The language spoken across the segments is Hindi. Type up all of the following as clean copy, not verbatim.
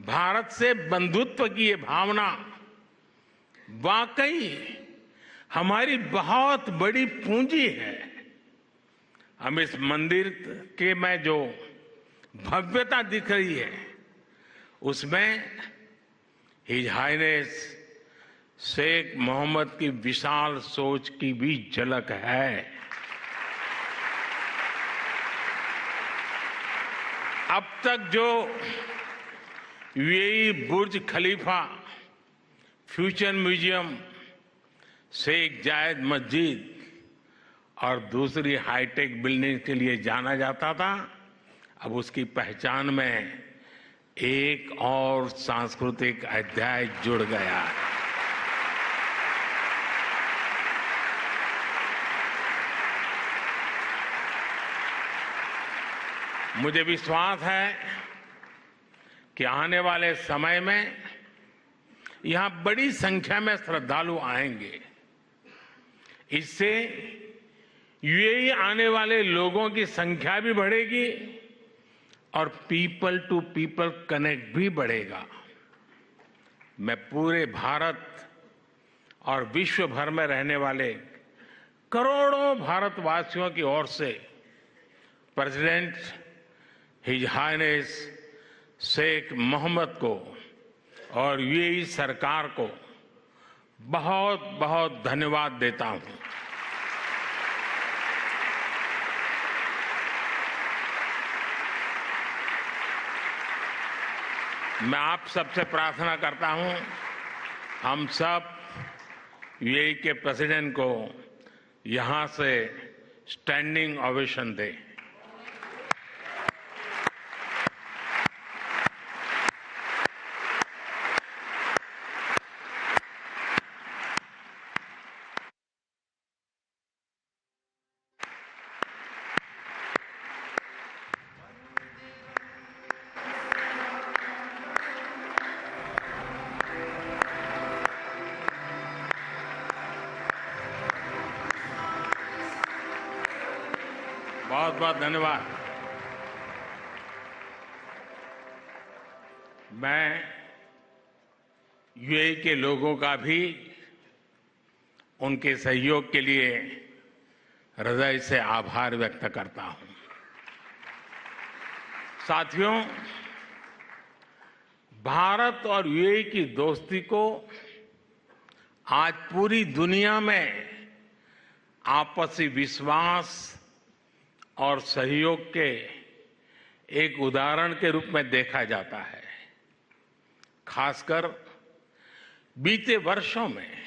भारत से बंधुत्व की ये भावना वाकई हमारी बहुत बड़ी पूंजी है। हम इस मंदिर के में जो भव्यता दिख रही है उसमें हिज हाइनेस शेख मोहम्मद की विशाल सोच की भी झलक है। अब तक जो यूएई बुर्ज खलीफा, फ्यूचर म्यूजियम, शेख जायद मस्जिद और दूसरी हाईटेक बिल्डिंग के लिए जाना जाता था, अब उसकी पहचान में एक और सांस्कृतिक अध्याय जुड़ गया है। मुझे विश्वास है कि आने वाले समय में यहां बड़ी संख्या में श्रद्धालु आएंगे। इससे यूएई आने वाले लोगों की संख्या भी बढ़ेगी और पीपल टू पीपल कनेक्ट भी बढ़ेगा। मैं पूरे भारत और विश्व भर में रहने वाले करोड़ों भारतवासियों की ओर से president his highness Sheikh Mohammed को और यूएई सरकार को बहुत बहुत धन्यवाद देता हूं। मैं आप सबसे प्रार्थना करता हूं, हम सब यूएई के प्रेसिडेंट को यहां से स्टैंडिंग ओवेशन दें। बहुत बहुत धन्यवाद। मैं यूएई के लोगों का भी उनके सहयोग के लिए हृदय से आभार व्यक्त करता हूं। साथियों, भारत और यूएई की दोस्ती को आज पूरी दुनिया में आपसी विश्वास और सहयोग के एक उदाहरण के रूप में देखा जाता है। खासकर बीते वर्षों में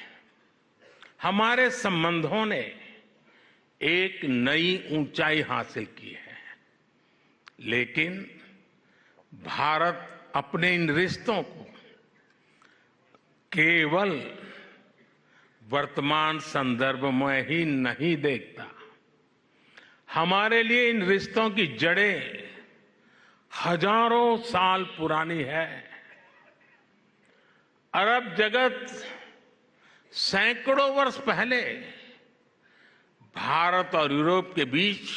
हमारे संबंधों ने एक नई ऊंचाई हासिल की है, लेकिन भारत अपने इन रिश्तों को केवल वर्तमान संदर्भ में ही नहीं देखता। हमारे लिए इन रिश्तों की जड़ें हजारों साल पुरानी है। अरब जगत सैकड़ों वर्ष पहले भारत और यूरोप के बीच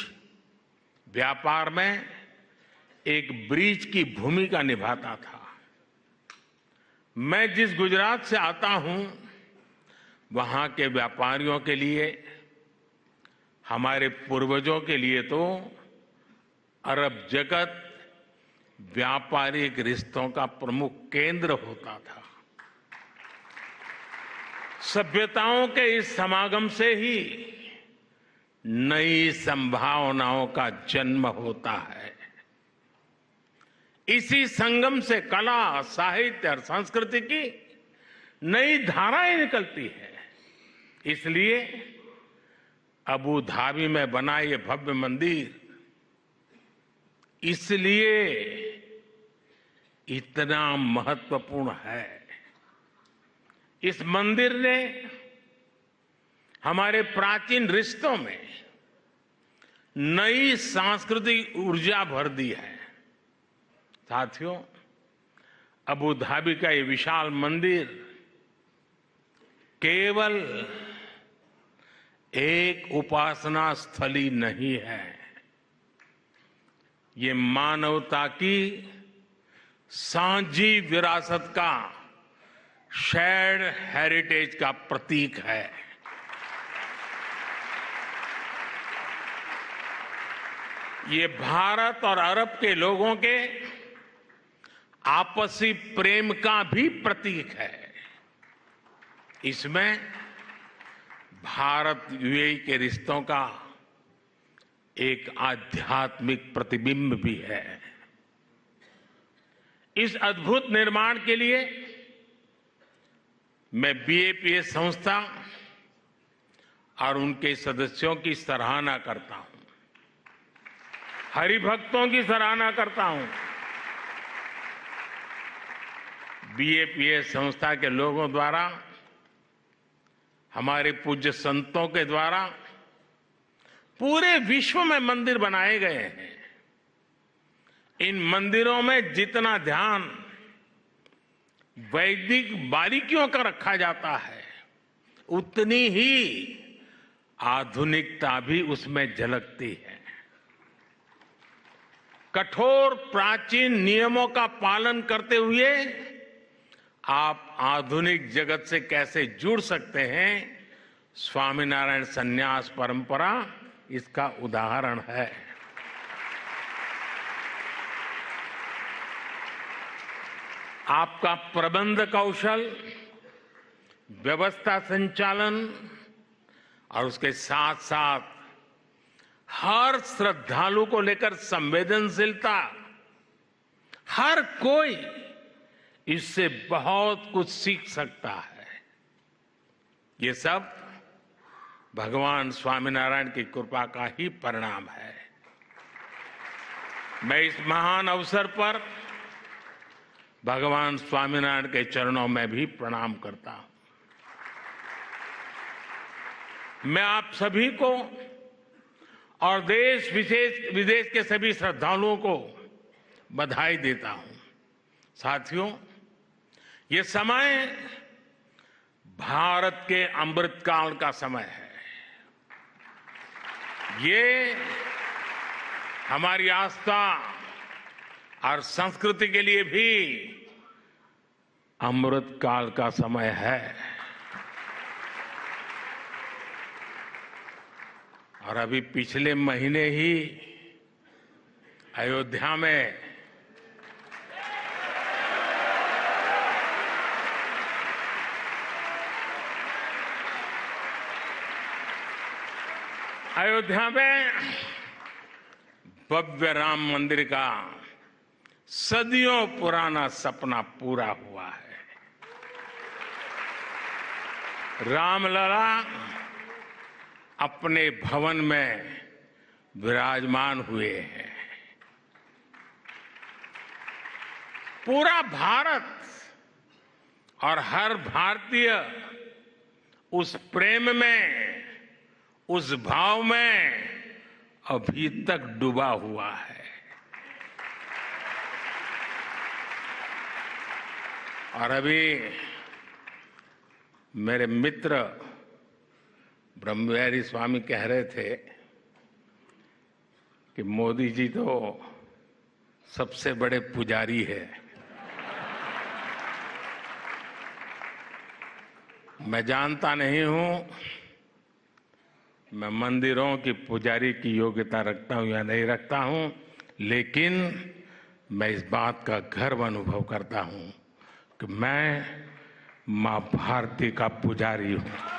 व्यापार में एक ब्रिज की भूमिका निभाता था। मैं जिस गुजरात से आता हूं, वहां के व्यापारियों के लिए, हमारे पूर्वजों के लिए तो अरब जगत व्यापारिक रिश्तों का प्रमुख केंद्र होता था। सभ्यताओं के इस समागम से ही नई संभावनाओं का जन्म होता है। इसी संगम से कला, साहित्य और संस्कृति की नई धाराएं निकलती है। इसलिए अबू धाबी में बना ये भव्य मंदिर इसलिए इतना महत्वपूर्ण है। इस मंदिर ने हमारे प्राचीन रिश्तों में नई सांस्कृतिक ऊर्जा भर दी है। साथियों, अबू धाबी का ये विशाल मंदिर केवल एक उपासना स्थली नहीं है, ये मानवता की सांझी विरासत का, शेयर्ड हेरिटेज का प्रतीक है। ये भारत और अरब के लोगों के आपसी प्रेम का भी प्रतीक है। इसमें भारत यूएई के रिश्तों का एक आध्यात्मिक प्रतिबिंब भी है। इस अद्भुत निर्माण के लिए मैं बीएपीएस संस्था और उनके सदस्यों की सराहना करता हूं, हरिभक्तों की सराहना करता हूं। बीएपीएस संस्था के लोगों द्वारा, हमारे पूज्य संतों के द्वारा पूरे विश्व में मंदिर बनाए गए हैं। इन मंदिरों में जितना ध्यान वैदिक बारीकियों का रखा जाता है, उतनी ही आधुनिकता भी उसमें झलकती है। कठोर प्राचीन नियमों का पालन करते हुए आप आधुनिक जगत से कैसे जुड़ सकते हैं, स्वामीनारायण संन्यास परंपरा इसका उदाहरण है। आपका प्रबंध कौशल, व्यवस्था संचालन और उसके साथ साथ हर श्रद्धालु को लेकर संवेदनशीलता, हर कोई इससे बहुत कुछ सीख सकता है। ये सब भगवान स्वामीनारायण की कृपा का ही परिणाम है। मैं इस महान अवसर पर भगवान स्वामीनारायण के चरणों में भी प्रणाम करता हूं। मैं आप सभी को और देश विदेश के सभी श्रद्धालुओं को बधाई देता हूं। साथियों, ये समय भारत के अमृतकाल का समय है। ये हमारी आस्था और संस्कृति के लिए भी अमृतकाल का समय है। और अभी पिछले महीने ही अयोध्या में भव्य राम मंदिर का सदियों पुराना सपना पूरा हुआ है। रामलला अपने भवन में विराजमान हुए हैं। पूरा भारत और हर भारतीय उस प्रेम में, उस भाव में अभी तक डूबा हुआ है। और अभी मेरे मित्र ब्रह्मविहारी स्वामी कह रहे थे कि मोदी जी तो सबसे बड़े पुजारी है। मैं जानता नहीं हूं मैं मंदिरों की पुजारी की योग्यता रखता हूं या नहीं रखता हूं, लेकिन मैं इस बात का गर्व अनुभव करता हूं कि मैं मां भारती का पुजारी हूं।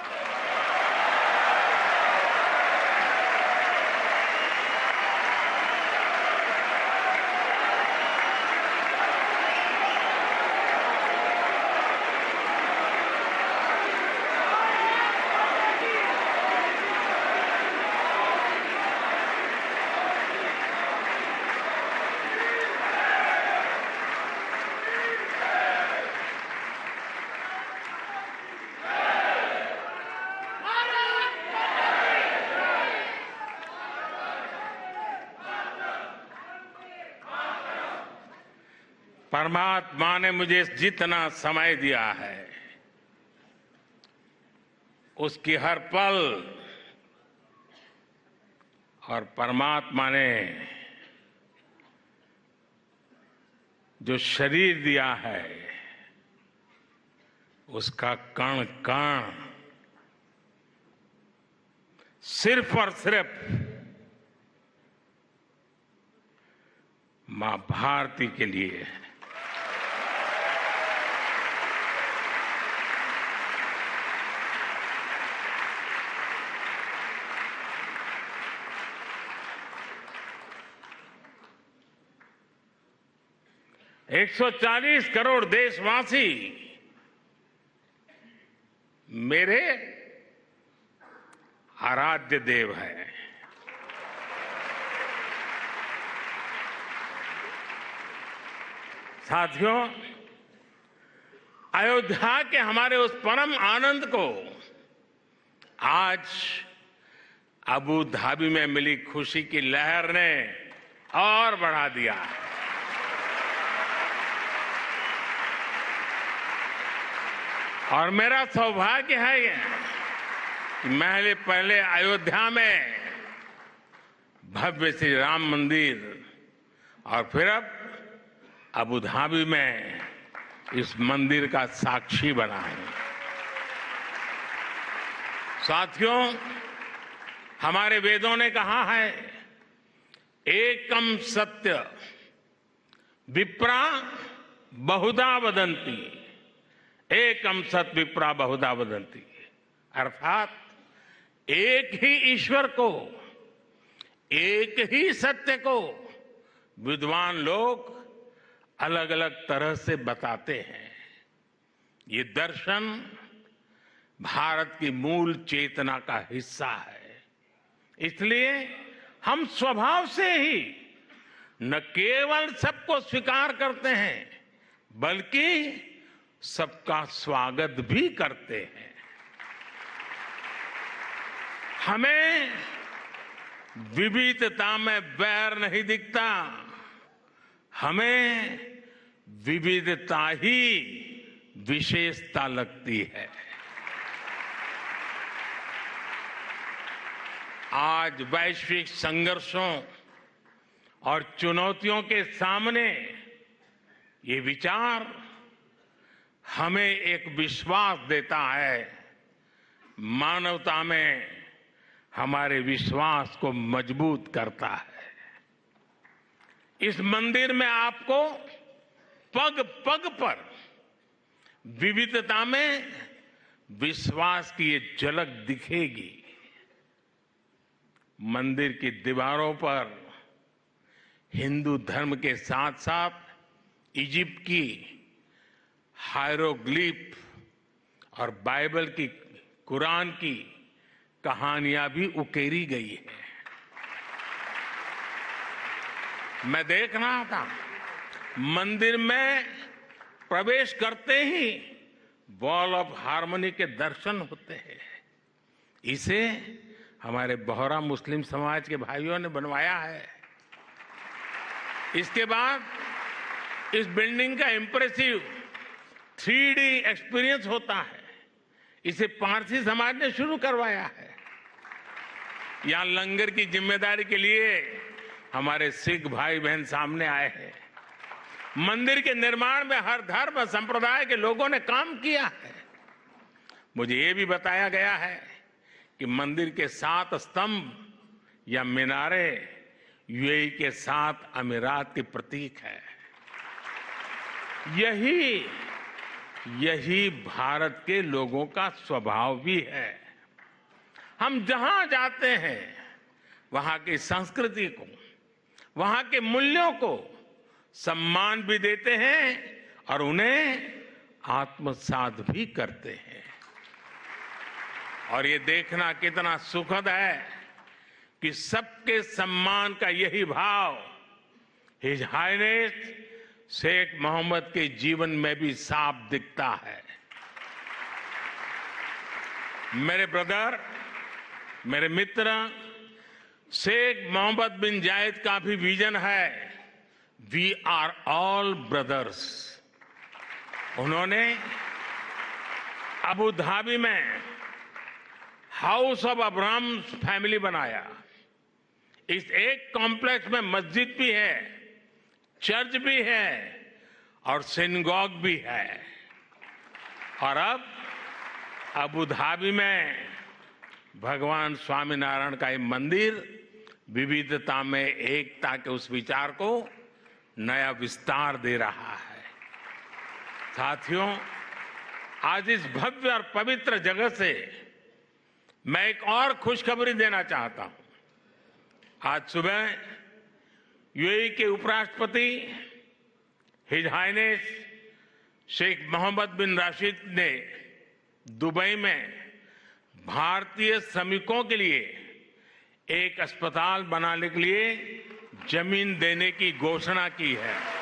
परमात्मा ने मुझे जितना समय दिया है, उसकी हर पल और परमात्मा ने जो शरीर दिया है उसका कण कण सिर्फ और सिर्फ मां भारती के लिए है। एक 140 करोड़ देशवासी मेरे आराध्य देव है। साथियों, अयोध्या के हमारे उस परम आनंद को आज अबू धाबी में मिली खुशी की लहर ने और बढ़ा दिया है। और मेरा सौभाग्य है ये कि मैं पहले अयोध्या में भव्य श्री राम मंदिर और फिर अब अबू धाबी में इस मंदिर का साक्षी बना है। साथियों, हमारे वेदों ने कहा है, एकम सत्य विप्रा बहुधा वदंती, एकम सत विप्रा बहुधा वदंती, अर्थात एक ही ईश्वर को, एक ही सत्य को विद्वान लोग अलग अलग तरह से बताते हैं। ये दर्शन भारत की मूल चेतना का हिस्सा है। इसलिए हम स्वभाव से ही न केवल सबको स्वीकार करते हैं बल्कि सबका स्वागत भी करते हैं। हमें विविधता में बैर नहीं दिखता, हमें विविधता ही विशेषता लगती है। आज वैश्विक संघर्षों और चुनौतियों के सामने ये विचार हमें एक विश्वास देता है, मानवता में हमारे विश्वास को मजबूत करता है। इस मंदिर में आपको पग पग पर विविधता में विश्वास की ये झलक दिखेगी। मंदिर की दीवारों पर हिंदू धर्म के साथ साथ इजिप्ट की हायरोग्लिफ और बाइबल की, कुरान की कहानियां भी उकेरी गई है। मैं देख रहा था, मंदिर में प्रवेश करते ही वॉल ऑफ हार्मनी के दर्शन होते हैं। इसे हमारे बोहरा मुस्लिम समाज के भाइयों ने बनवाया है। इसके बाद इस बिल्डिंग का इंप्रेसिव 3D एक्सपीरियंस होता है। इसे पारसी समाज ने शुरू करवाया है। यहां लंगर की जिम्मेदारी के लिए हमारे सिख भाई बहन सामने आए हैं। मंदिर के निर्माण में हर धर्म और संप्रदाय के लोगों ने काम किया है। मुझे ये भी बताया गया है कि मंदिर के 7 स्तंभ या मीनारे यूएई के 7 अमीरात के प्रतीक है। यही भारत के लोगों का स्वभाव भी है। हम जहां जाते हैं वहां की संस्कृति को, वहां के मूल्यों को सम्मान भी देते हैं और उन्हें आत्मसात भी करते हैं। और ये देखना कितना सुखद है कि सबके सम्मान का यही भाव हिज हाइनेस शेख मोहम्मद के जीवन में भी साफ दिखता है। मेरे ब्रदर, मेरे मित्र, शेख मोहम्मद बिन जायद का भी विजन है, वी आर ऑल ब्रदर्स। उन्होंने अबू धाबी में हाउस ऑफ अब्राहम फैमिली बनाया। इस एक कॉम्प्लेक्स में मस्जिद भी है, चर्च भी है और सिनगॉग भी है। और अब अबू धाबी में भगवान स्वामीनारायण का ये मंदिर विविधता में एकता के उस विचार को नया विस्तार दे रहा है। साथियों, आज इस भव्य और पवित्र जगह से मैं एक और खुशखबरी देना चाहता हूं। आज सुबह यूएई के उपराष्ट्रपति हिज हाइनेस शेख मोहम्मद बिन राशिद ने दुबई में भारतीय श्रमिकों के लिए एक अस्पताल बनाने के लिए जमीन देने की घोषणा की है।